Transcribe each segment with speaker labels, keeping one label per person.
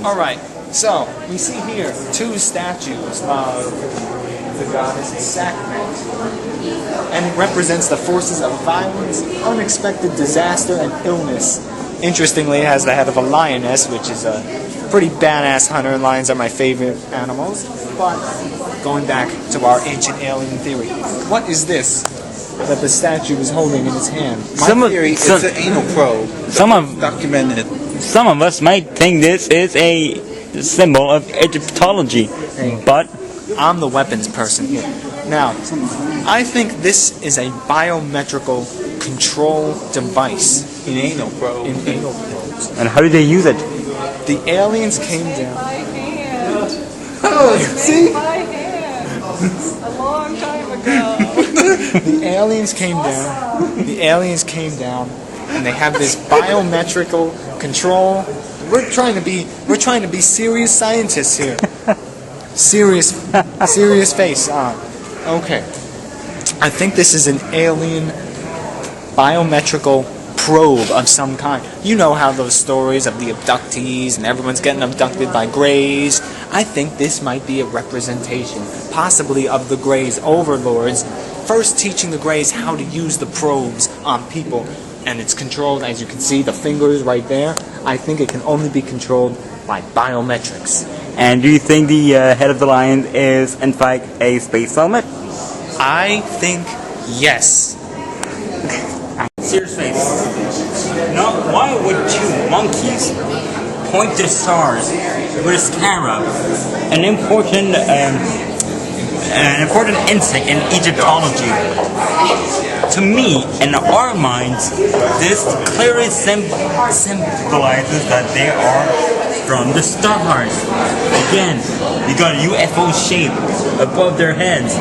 Speaker 1: Alright, so we see here two statues of the goddess Sekhmet, and it represents the forces of violence, unexpected disaster, and illness. Interestingly, it has the head of a lioness, which is a pretty badass hunter. Lions are my favorite animals. But going back to our ancient alien theory, what is this that the statue is holding in his hand?
Speaker 2: My theory is an anal probe. Documented. Some of us might think this is a symbol of Egyptology, but
Speaker 1: I'm the weapons person here. Now, I think this is a biometrical control device.
Speaker 2: An anal probe.
Speaker 1: In anal probes.
Speaker 2: And how do they use it?
Speaker 1: The aliens came down.
Speaker 3: My hand.
Speaker 1: Oh, see?
Speaker 3: My hand. A long time ago.
Speaker 1: The aliens came down. The aliens came down, and they have this biometrical control. We're trying to be serious scientists here. Serious face on. Okay. I think this is an alien biometrical probe of some kind. You know how those stories of the abductees and everyone's getting abducted by Greys. I think this might be a representation, possibly of the Greys overlords, first teaching the Greys how to use the probes on people. And it's controlled, as you can see, the fingers right there. I think it can only be controlled by biometrics.
Speaker 2: And do you think the head of the lion is, in fact, a space helmet?
Speaker 1: I think yes.
Speaker 2: Serious face. Now, why would two monkeys point to the stars with a scarab, an important insect in Egyptology? To me, in our minds, this clearly symbolizes that they are from the stars. Again, you got a UFO shape above their heads.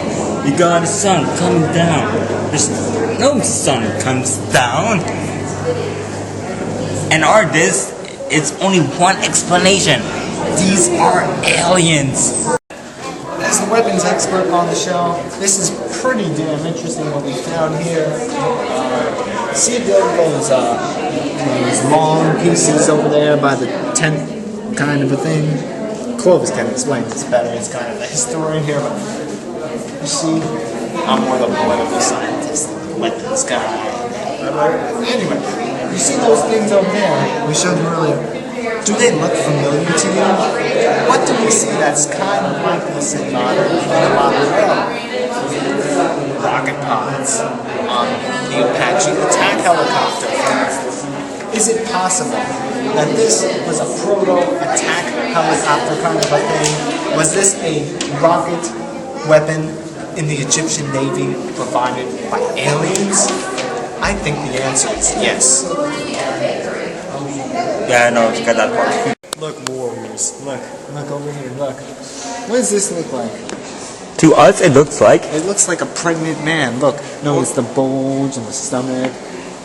Speaker 2: You got the sun coming down. There's no sun comes down. And this is only one explanation. These are aliens.
Speaker 1: As the weapons expert on the show, this is pretty damn interesting what we found here. See those long pieces over there by the tent kind of a thing? Clovis can explain this better. He's kind of the historian here, but you see, I'm more the political scientist, the weapons guy. Anyway, you see those things over there we showed you earlier? Do they look familiar to you? What do we see that's kind of like this in modern world? Rocket pods on the Apache attack helicopter. Is it possible that this was a proto-attack helicopter kind of a thing? Was this a rocket weapon in the Egyptian Navy provided by aliens? I think the answer is yes.
Speaker 2: Yeah, no, it's got that part.
Speaker 1: Look, warriors. Look over here. Look. What does this look like?
Speaker 2: To us, it looks like.
Speaker 1: It looks like a pregnant man. Look, notice the bulge and the stomach,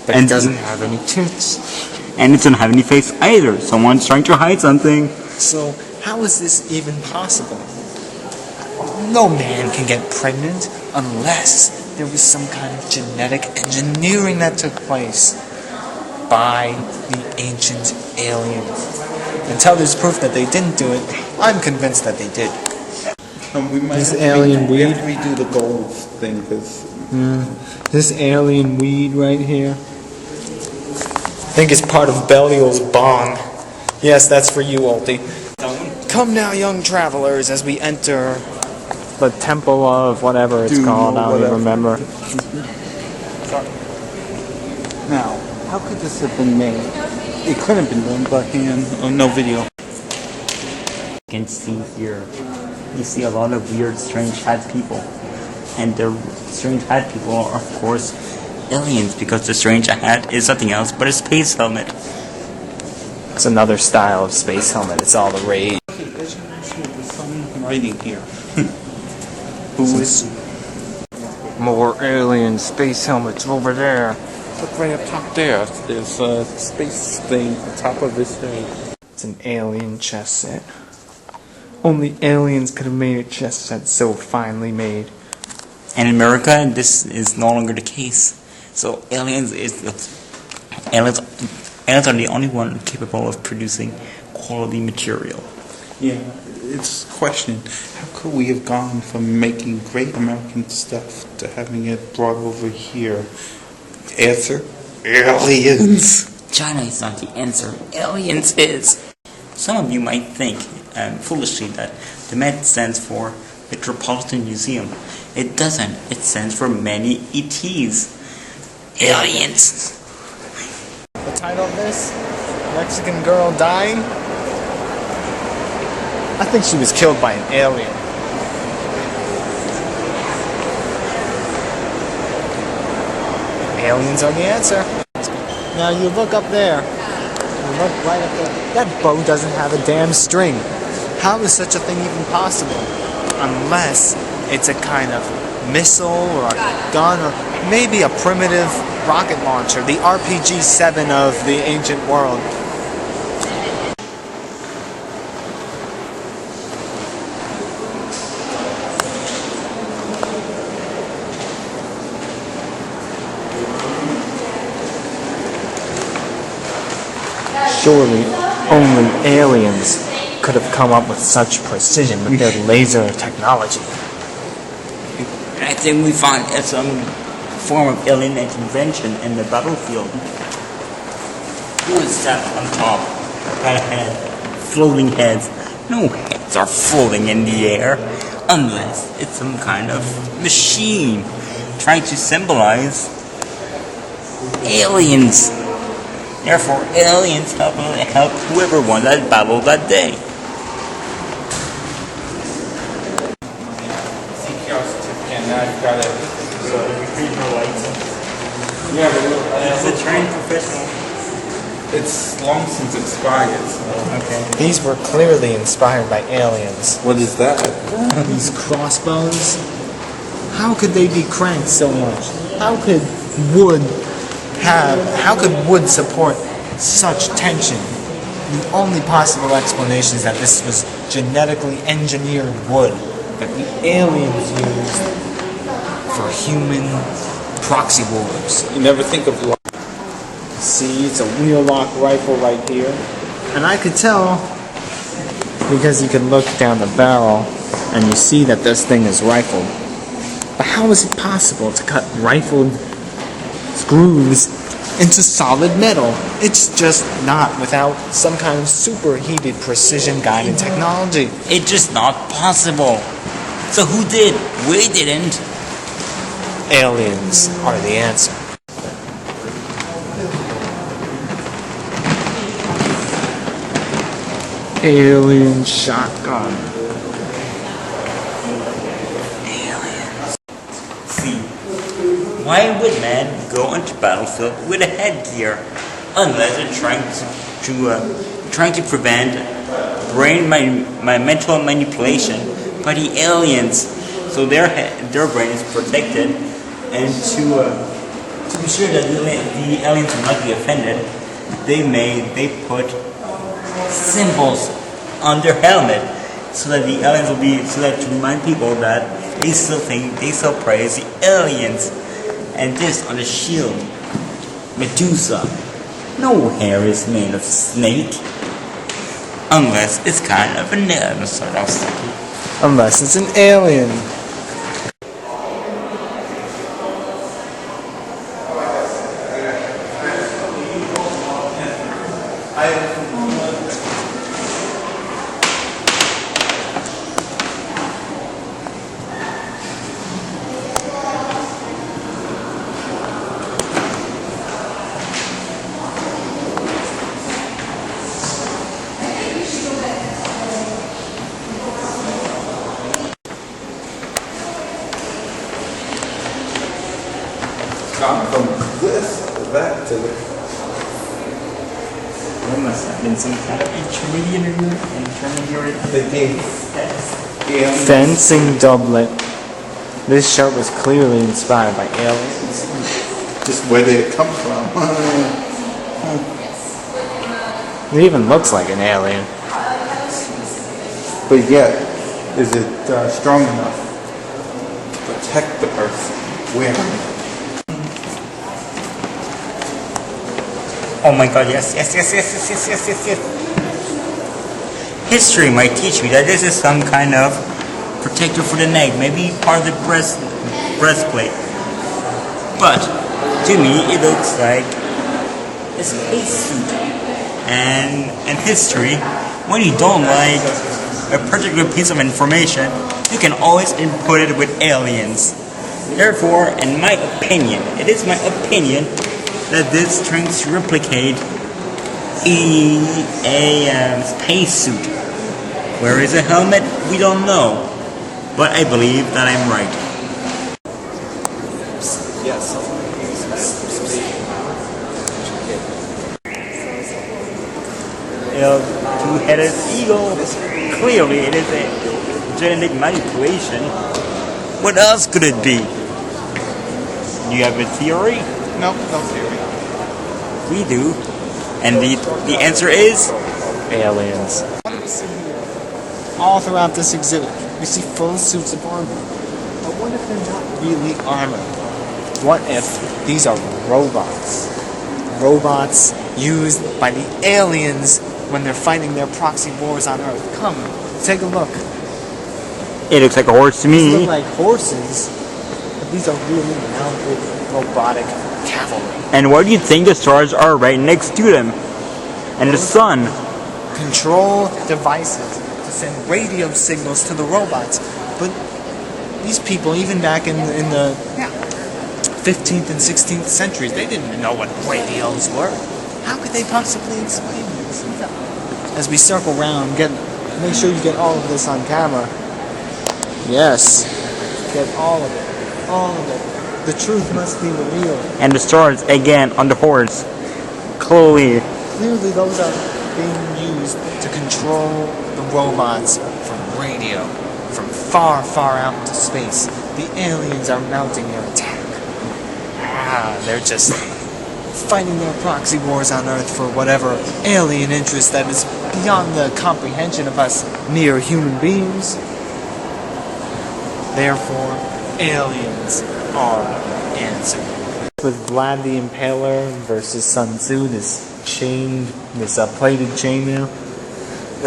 Speaker 1: but
Speaker 2: And
Speaker 1: it doesn't have any tits.
Speaker 2: And it doesn't have any face either. Someone's trying to hide something.
Speaker 1: So, how is this even possible? No man can get pregnant unless there was some kind of genetic engineering that took place by the ancient aliens. Until there's proof that they didn't do it, I'm convinced that they did.
Speaker 4: We might
Speaker 1: This
Speaker 4: have
Speaker 1: alien
Speaker 4: we
Speaker 1: weed?
Speaker 4: have to redo the gold thing because
Speaker 1: This alien weed right here, I think it's part of Belial's bong. Yes, that's for you, Alti. Come now, young travelers, as we enter the temple of whatever it's called. I don't even remember.
Speaker 4: now, how could this have been made? It couldn't have been done by hand. Oh, no video.
Speaker 2: You can see here, you see a lot of weird, strange hat people. And the strange hat people are, of course, aliens, because the strange hat is nothing else but a space helmet.
Speaker 1: It's another style of space helmet. It's all the rage.
Speaker 4: There's some writing here. Who is?
Speaker 1: More alien space helmets over there.
Speaker 4: Look right up top there. There's a space thing on top of this thing.
Speaker 1: It's an alien chess set. Only aliens could have made a chess set so finely made.
Speaker 2: And in America, this is no longer the case. So aliens are the only one capable of producing quality material.
Speaker 4: Yeah, it's a question. How could we have gone from making great American stuff to having it brought over here? Answer: aliens.
Speaker 2: China is not the answer. Aliens is. Some of you might think, foolishly, that the Met stands for Metropolitan Museum. It doesn't. It stands for many ETs. Aliens.
Speaker 1: The title of this, Mexican Girl Dying. I think she was killed by an alien. Aliens are the answer. Now you look up there. You look right up there. That bow doesn't have a damn string. How is such a thing even possible? Unless it's a kind of missile or a gun or maybe a primitive rocket launcher, the RPG-7 of the ancient world. Surely only aliens could have come up with such precision with their laser technology.
Speaker 2: I think we find some form of alien intervention in the battlefield. Who is that on top? Got a head. Floating heads. No heads are floating in the air unless it's some kind of machine trying to symbolize aliens. Therefore, aliens help whoever won that battle that day. It's a trained professional.
Speaker 4: It's long since expired.
Speaker 2: Okay.
Speaker 1: These were clearly inspired by aliens.
Speaker 4: What is that?
Speaker 1: These crossbows, how could they be cranked so much? How could wood support such tension? The only possible explanation is that this was genetically engineered wood that the aliens used for human proxy wars.
Speaker 4: You never think of life.
Speaker 1: See, it's a wheel-lock rifle right here. And I could tell because you can look down the barrel and you see that this thing is rifled. But how is it possible to cut rifled screws into solid metal? It's just not without some kind of superheated precision-guided technology.
Speaker 2: It's just not possible. So who did? We didn't.
Speaker 1: Aliens are the answer. Alien shotgun.
Speaker 2: Aliens. See, why would man go onto battlefield with a headgear unless they're trying to prevent my mental manipulation by the aliens, so their brain is protected, and to be sure that the aliens will not be offended, they put symbols on their helmet so that the aliens will be, so that to remind people that they still praise the aliens. And this on the shield, Medusa. No hair is made of snake unless it's kind of a sort of
Speaker 1: Unless it's an alien.
Speaker 4: From this to that to this.
Speaker 2: There must have been some kind of intermediary
Speaker 1: Fencing doublet. This shirt was clearly inspired by aliens.
Speaker 4: Just where did it come from?
Speaker 1: It even looks like an alien.
Speaker 4: But yet, is it strong enough to protect the person wearing it?
Speaker 2: Oh my god, yes. history might teach me that this is some kind of protector for the neck, maybe part of the breastplate. But to me, it looks like a spacesuit. And in history, when you don't like a particular piece of information, you can always input it with aliens. Therefore, in my opinion, it is my opinion that this tries to replicate a spacesuit. Where is a helmet? We don't know. But I believe that I'm right.
Speaker 1: Yes.
Speaker 2: Two-headed eagle. Clearly, it is a genetic manipulation. What else could it be? You have a theory?
Speaker 4: No theory.
Speaker 2: We do. And the answer is
Speaker 1: Aliens. All throughout this exhibit, we see full suits of armor. But what if they're not really armor? What if these are robots? Robots used by the aliens when they're fighting their proxy wars on Earth. Come, take a look.
Speaker 2: it looks like a horse to
Speaker 1: These
Speaker 2: me.
Speaker 1: look like horses, but these are really mounted robotic cavalry.
Speaker 2: And why do you think the stars are right next to them? And the sun?
Speaker 1: Control devices to send radio signals to the robots. But these people, even back in the 15th and 16th centuries, they didn't know what radios were. How could they possibly explain this? As we circle around, make sure you get all of this on camera. Yes, get all of it, all of it. The truth must be revealed.
Speaker 2: And the stars again on the horse. Clearly.
Speaker 1: Clearly those are being used to control the robots from radio, from far, far out into space. The aliens are mounting their attack. They're just fighting their proxy wars on Earth for whatever alien interest that is beyond the comprehension of us mere human beings. Therefore, aliens are the answer. With Vlad the Impaler versus Sun Tzu, this plated chainmail.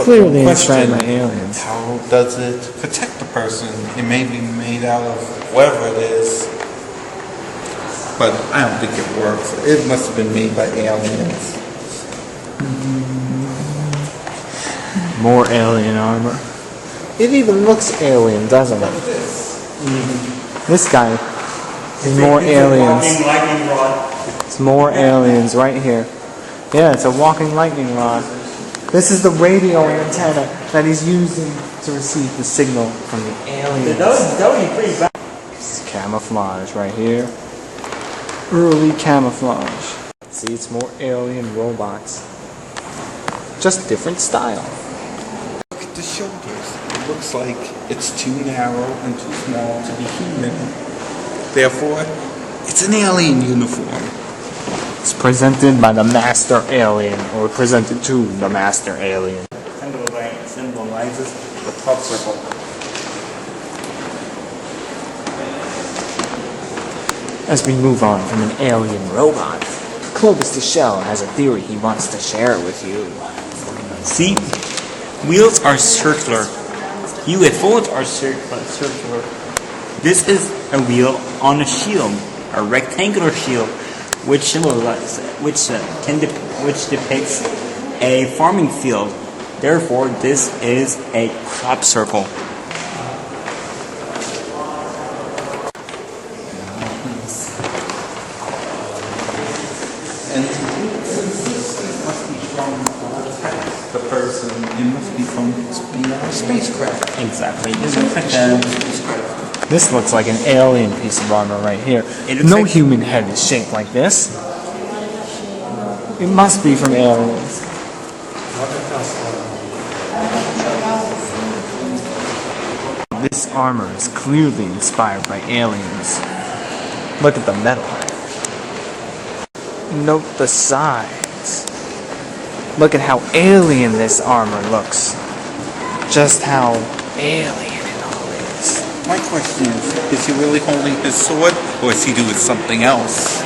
Speaker 1: Clearly inspired by aliens.
Speaker 4: How does it protect the person? It may be made out of whatever it is, but I don't think it works. It must have been made by aliens.
Speaker 1: More alien armor. It even looks alien, doesn't it? This guy is more aliens. It's more aliens right here. Yeah, it's a walking lightning rod. This is the radio antenna that he's using to receive the signal from the aliens.
Speaker 2: That would be pretty bad.
Speaker 1: This is camouflage right here. Early camouflage. See, it's more alien robots. Just different style.
Speaker 4: Look at the shoulders. It looks like it's too narrow and too small to be human. Therefore, it's an alien uniform.
Speaker 1: It's presented by the master alien, or presented to the master alien.
Speaker 2: Symbolizes the top circle.
Speaker 1: As we move on from an alien robot, Clovis the Shell has a theory he wants to share with you.
Speaker 2: See? Wheels are circular. UFOs are circular. This is a wheel on a shield, a rectangular shield, which depicts a farming field. Therefore, this is a crop circle.
Speaker 4: And it must be from the person. It must be from a spacecraft.
Speaker 2: Exactly.
Speaker 1: This looks like an alien piece of armor right here. No human head is shaped like this. It must be from aliens. This armor is clearly inspired by aliens. Look at the metal. Note the sides. Look at how alien this armor looks. Just how alien it all is.
Speaker 4: My question is he really holding his sword, or is he doing something else?